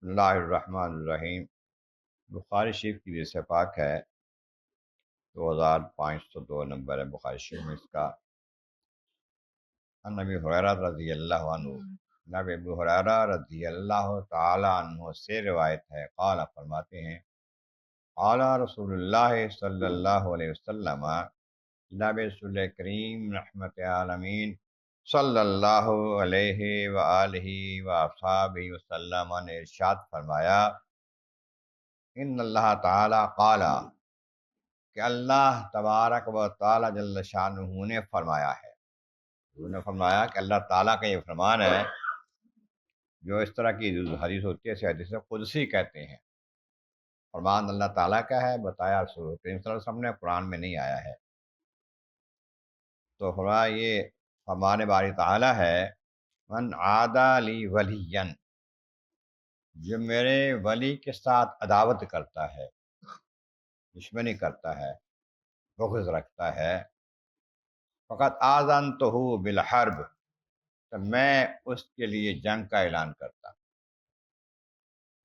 بسم اللہ الرحمن الرحیم۔ بخاری شریف کی حدیث پاک ہے 2502 نمبر ہے بخاری شریف میں اس کا۔ عن ابی ہریرہ رضی اللہ عنہ، نبی ابو ہریرہ رضی اللہ تعالی عنہ سے روایت ہے، قال فرماتے ہیں قال رسول اللہ صلی اللہ علیہ وسلم، نبی رسول کریم رحمت عالمین صلی اللہ علیہ وآلہ وصحبہ وسلم نے ارشاد فرمایا، ان اللہ تعالی قال، کہ اللہ تبارک و تعالی جل شانہ نے فرمایا ہے، انہوں نے فرمایا کہ اللہ تعالیٰ کا یہ فرمان ہے، جو اس طرح کی حدیث ہوتی ہے اسے حدیث قدسی کہتے ہیں۔ فرمان اللہ تعالیٰ کا ہے، بتایا رسول کریم صلی اللہ علیہ وسلم نے، قرآن میں نہیں آیا ہے۔ تو فرمایا یہ فرمان باری تعالیٰ ہے، من عادی لی ولیا، جو میرے ولی کے ساتھ عداوت کرتا ہے، دشمنی کرتا ہے، بغض رکھتا ہے، فقط آذنتہ بالحرب، تو میں اس کے لیے جنگ کا اعلان کرتا ہوں۔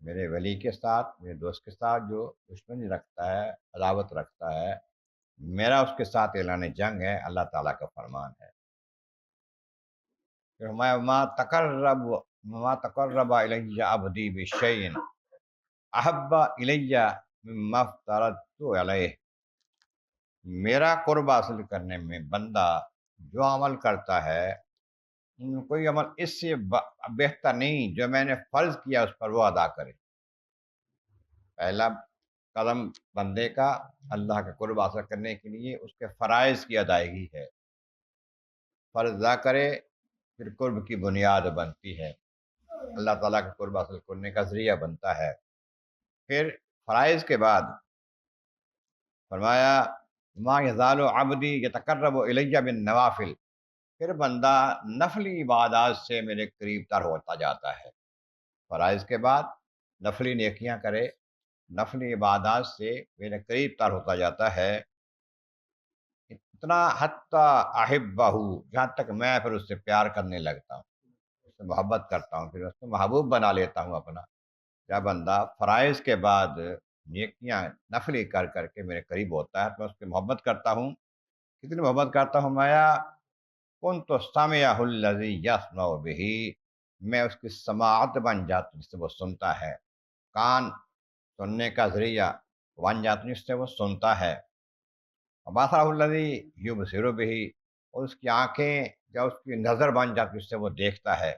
میرے ولی کے ساتھ، میرے دوست کے ساتھ جو دشمنی رکھتا ہے، عداوت رکھتا ہے، میرا اس کے ساتھ اعلان جنگ ہے، اللہ تعالیٰ کا فرمان ہے۔ پھر ما تقرب الی عبدی بشیء احب الی مما افترضت علیہ، میرا قرب حاصل کرنے میں بندہ جو عمل کرتا ہے، کوئی عمل اس سے بہتر نہیں جو میں نے فرض کیا اس پر وہ ادا کرے۔ پہلا قدم بندے کا اللہ کا قرب حاصل کرنے کے لیے اس کے فرائض کی ادائیگی ہے، فرض ادا کرے، پھر قرب کی بنیاد بنتی ہے، اللہ تعالیٰ کا قرب حاصل کرنے کا ذریعہ بنتا ہے۔ پھر فرائض کے بعد فرمایا ما یزال عبدی یتقرب الی بالنوافل، پھر بندہ نفلی عبادات سے میرے قریب تر ہوتا جاتا ہے۔ فرائض کے بعد نفلی نیکیاں کرے، نفلی عبادات سے میرے قریب تر ہوتا جاتا ہے، اتنا حتیٰ احبہ، جہاں تک میں پھر اس سے پیار کرنے لگتا ہوں، اس سے محبت کرتا ہوں، پھر اس کو محبوب بنا لیتا ہوں اپنا۔ جب بندہ فرائض کے بعد نیکیاں نفلی کر کر کے میرے قریب ہوتا ہے تو میں اس کی محبت کرتا ہوں۔ کتنی محبت کرتا ہوں؟ کنت سامعہ الذی یسمع بہ، میں اس کی سماعت بن جاتا ہوں جس سے وہ سنتا ہے، کان سننے کا ذریعہ بن جاتا ہوں جس سے وہ سنتا ہے، وبصرہ الذی یبصر بہ، اور اس کی آنکھیں یا اس کی نظر بن جاتی ہے جس سے وہ دیکھتا ہے،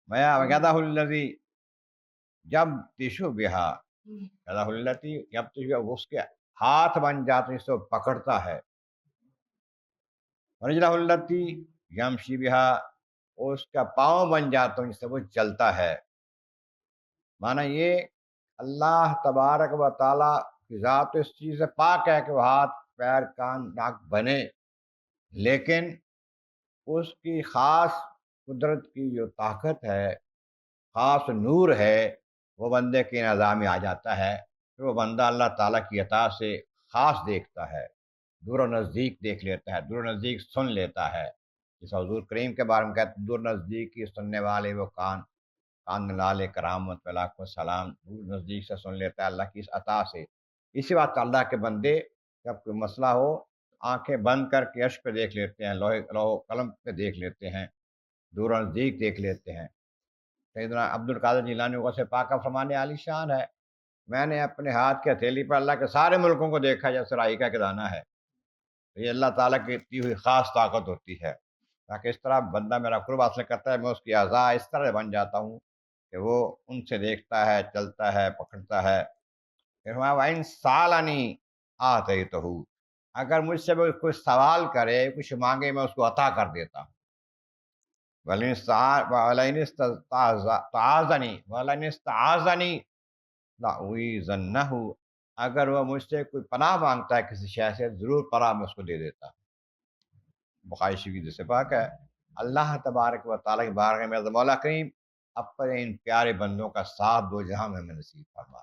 ویدہ الذی یبطش بہا، یدہ التی یبطش بہا، وہ اس کے ہاتھ بن جاتے ہیں جس سے وہ پکڑتا ہے، ورجلہ التی یمشی بہا، اور اس کا پاؤں بن جاتا ہوں جس سے وہ چلتا ہے۔ معنی یہ اللہ تبارک و تعالیٰ کی ذات اس چیز سے پاک ہے کہ وہ ہاتھ پیر کان ناک بنے، لیکن اس کی خاص قدرت کی جو طاقت ہے، خاص نور ہے، وہ بندے کے نظام میں آ جاتا ہے، پھر وہ بندہ اللہ تعالیٰ کی عطا سے خاص دیکھتا ہے، دور و نزدیک دیکھ لیتا ہے، دور و نزدیک سن لیتا ہے، جس حضور کریم کے بارے میں کہتے ہیں دور نزدیک کی سننے والے وہ کان لال کرامت پہ لاکھوں سلام، دور نزدیک سے سن لیتا ہے اللہ کی اس عطا سے۔ اسی بات اللہ کے بندے جب کوئی مسئلہ ہو آنکھیں بند کر کے عرش پہ دیکھ لیتے ہیں، لوح قلم پہ دیکھ لیتے ہیں، دور و نزدیک دیکھ لیتے ہیں۔ سیدنا عبد القادر جیلانی غوث پاک کا فرمان عالی شان ہے، میں نے اپنے ہاتھ کی ہتھیلی پر اللہ کے سارے ملکوں کو دیکھا جیسے رائی کا دانہ ہے۔ یہ اللہ تعالیٰ کی دی ہوئی خاص طاقت ہوتی ہے، تاکہ اس طرح بندہ میرا قرب حاصل کرتا ہے، میں اس کی اعضاء اس طرح بن جاتا ہوں کہ وہ ان سے دیکھتا ہے، چلتا ہے، پکڑتا ہے۔ پھر وَإِن سَأَلَنِي أَعْطَيْتُهُ، اگر مجھ سے وہ کوئی سوال کرے، کچھ مانگے، میں اس کو عطا کر دیتا ہوں۔ وَلَئِنِ اسْتَعَاذَنِي لَأُعِيذَنَّهُ، اگر وہ مجھ سے کوئی پناہ مانگتا ہے کسی شے سے، ضرور پناہ میں اس کو دے دیتا ہوں۔ بخاری شریف سے پاک ہے۔ اللہ تبارک و تعالیٰ کی بارگاہ میں مولا کریم اپنے ان پیارے بندوں کا ساتھ دو جہاں میں ہمیں نصیب فرما۔